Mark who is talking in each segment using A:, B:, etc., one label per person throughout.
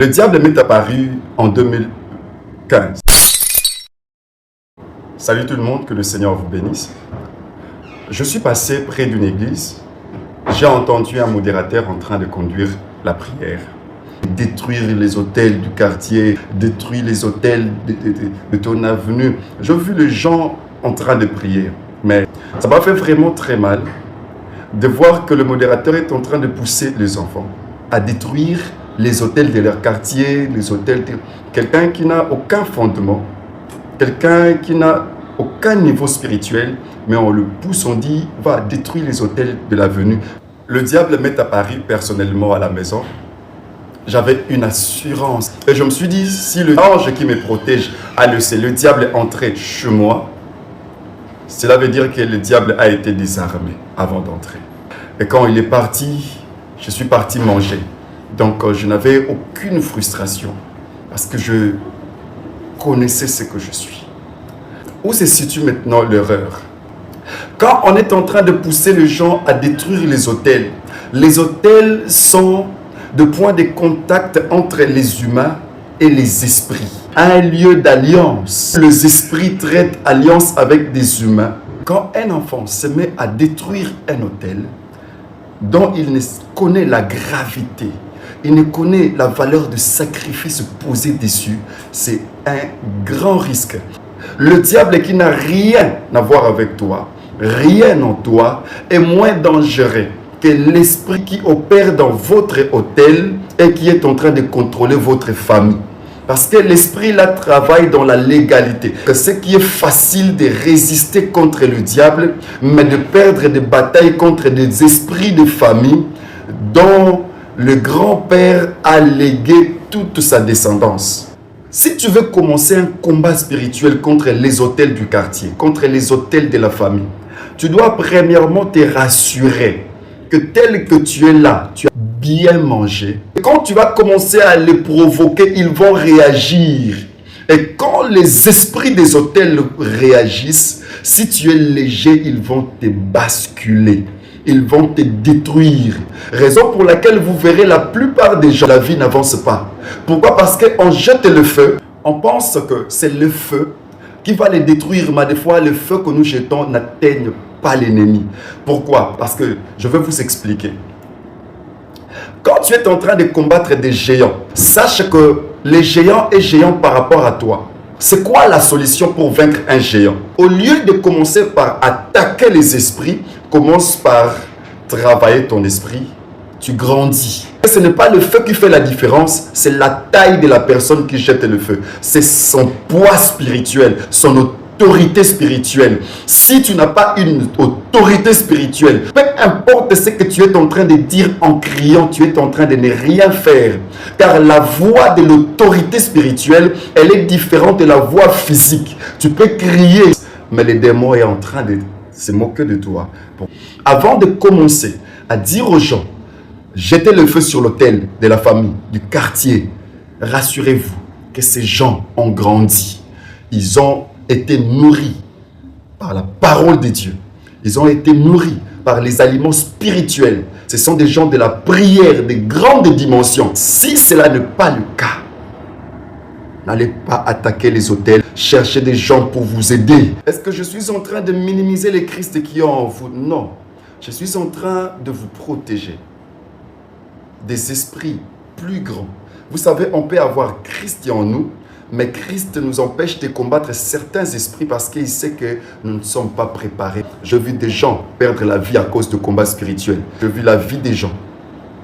A: Le diable m'est apparu en 2015. Salut tout le monde, que le Seigneur vous bénisse. Je suis passé près d'une église. J'ai entendu un modérateur en train de conduire la prière. Détruire les hôtels du quartier, détruire les hôtels de ton avenue. J'ai vu les gens en train de prier. Mais ça m'a fait vraiment très mal de voir que le modérateur est en train de pousser les enfants à détruire les hôtels de leur quartier, les hôtels de quelqu'un qui n'a aucun fondement, quelqu'un qui n'a aucun niveau spirituel, mais on le pousse, on dit, va détruire les hôtels de l'avenue. Le diable m'est apparu personnellement à la maison. J'avais une assurance. Et je me suis dit, si le ange qui me protège a laissé le diable entrer chez moi, cela veut dire que le diable a été désarmé avant d'entrer. Et quand il est parti, je suis parti manger. Donc, je n'avais aucune frustration parce que je connaissais ce que je suis. Où se situe maintenant l'erreur? Quand on est en train de pousser les gens à détruire les hôtels sont de points de contact entre les humains et les esprits. Un lieu d'alliance. Les esprits traitent alliance avec des humains. Quand un enfant se met à détruire un hôtel dont il ne connaît la gravité, il ne connaît la valeur de sacrifice posé dessus, c'est un grand risque. Le diable qui n'a rien à voir avec toi, rien en toi, est moins dangereux que l'esprit qui opère dans votre hôtel et qui est en train de contrôler votre famille. Parce que l'esprit là travaille dans la légalité. Ce qui est facile de résister contre le diable, mais de perdre des batailles contre des esprits de famille dont le grand-père a légué toute sa descendance. Si tu veux commencer un combat spirituel contre les hôtels du quartier, contre les hôtels de la famille, tu dois premièrement te rassurer que tel que tu es là, tu as bien mangé. Et quand tu vas commencer à les provoquer, ils vont réagir. Et quand les esprits des hôtels réagissent, si tu es léger, ils vont te basculer. Ils vont te détruire. Raison pour laquelle vous verrez la plupart des gens, la vie n'avance pas. Pourquoi? Parce qu'on jette le feu. On pense que c'est le feu qui va les détruire. Mais des fois, le feu que nous jetons n'atteigne pas l'ennemi. Pourquoi? Parce que je vais vous expliquer. Quand tu es en train de combattre des géants, sache que les géants est géant par rapport à toi. C'est quoi la solution pour vaincre un géant? Au lieu de commencer par attaquer les esprits, commence par travailler ton esprit. Tu grandis. Ce n'est pas le feu qui fait la différence, c'est la taille de la personne qui jette le feu. C'est son poids spirituel, son autorité spirituelle. Si tu n'as pas une autorité spirituelle, peu importe ce que tu es en train de dire en criant, tu es en train de ne rien faire. Car la voix de l'autorité spirituelle, elle est différente de la voix physique. Tu peux crier, mais le démon est en train de se moquer de toi. Bon. Avant de commencer à dire aux gens, jetez le feu sur l'autel de la famille, du quartier, rassurez-vous que ces gens ont grandi. Ils ont été nourris par la parole de Dieu. Ils ont été nourris par les aliments spirituels. Ce sont des gens de la prière, de grandes dimensions. Si cela n'est pas le cas, n'allez pas attaquer les hôtels. Cherchez des gens pour vous aider. Est-ce que je suis en train de minimiser les Christ qui ont en vous? Non. Je suis en train de vous protéger des esprits plus grands. Vous savez, on peut avoir Christ en nous, mais Christ nous empêche de combattre certains esprits parce qu'il sait que nous ne sommes pas préparés. J'ai vu des gens perdre la vie à cause de combats spirituels. J'ai vu la vie des gens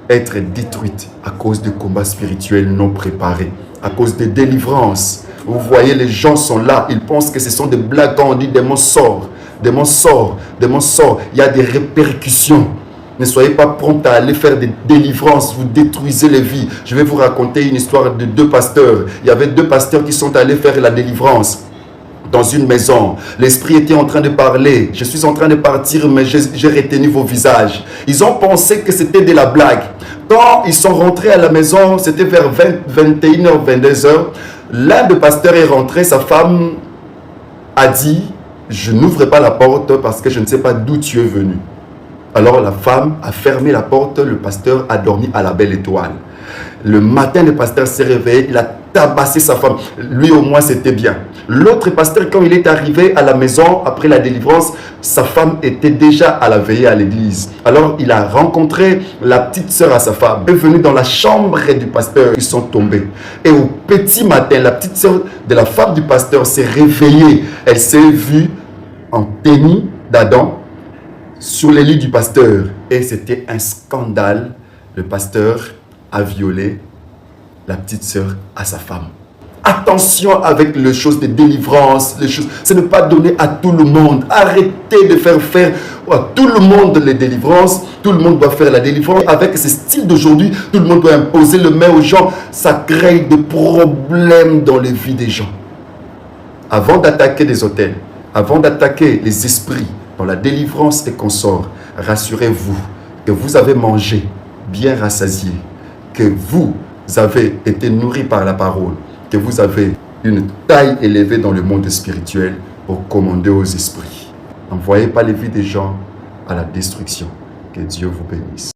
A: être détruite à cause de combats spirituels non préparés, à cause de délivrances. Vous voyez, les gens sont là, ils pensent que ce sont des blagues quand on dit des mots sorts, des mots sorts, des mots sorts. Il y a des répercussions. Ne soyez pas prompt à aller faire des délivrances, vous détruisez les vies. Je vais vous raconter une histoire de deux pasteurs. Il y avait deux pasteurs qui sont allés faire la délivrance dans une maison. L'esprit était en train de parler. Je suis en train de partir, mais j'ai retenu vos visages. Ils ont pensé que c'était de la blague. Quand ils sont rentrés à la maison, c'était vers 21h, 22h. L'un des pasteurs est rentré, sa femme a dit, je n'ouvre pas la porte parce que je ne sais pas d'où tu es venu. Alors la femme a fermé la porte, le pasteur a dormi à la belle étoile. Le matin, le pasteur s'est réveillé, il a tabassé sa femme. Lui, au moins, c'était bien. L'autre pasteur, quand il est arrivé à la maison après la délivrance, sa femme était déjà à la veillée à l'église. Alors, il a rencontré la petite sœur à sa femme. Elle est venue dans la chambre du pasteur. Ils sont tombés. Et au petit matin, la petite sœur de la femme du pasteur s'est réveillée. Elle s'est vue en tenue d'Adam sur les lits du pasteur. Et c'était un scandale. Le pasteur a violé la petite sœur à sa femme. Attention avec les choses de délivrance, les choses, c'est ne pas donner à tout le monde. Arrêtez de faire à tout le monde les délivrances. Tout le monde doit faire la délivrance. Avec ce style d'aujourd'hui, tout le monde doit imposer le main aux gens. Ça crée des problèmes dans les vies des gens. Avant d'attaquer les hôtels, avant d'attaquer les esprits dans la délivrance et consorts, rassurez-vous que vous avez mangé bien rassasié, que vous avez été nourri par la parole, que vous avez une taille élevée dans le monde spirituel pour commander aux esprits. N'envoyez pas les vies des gens à la destruction. Que Dieu vous bénisse.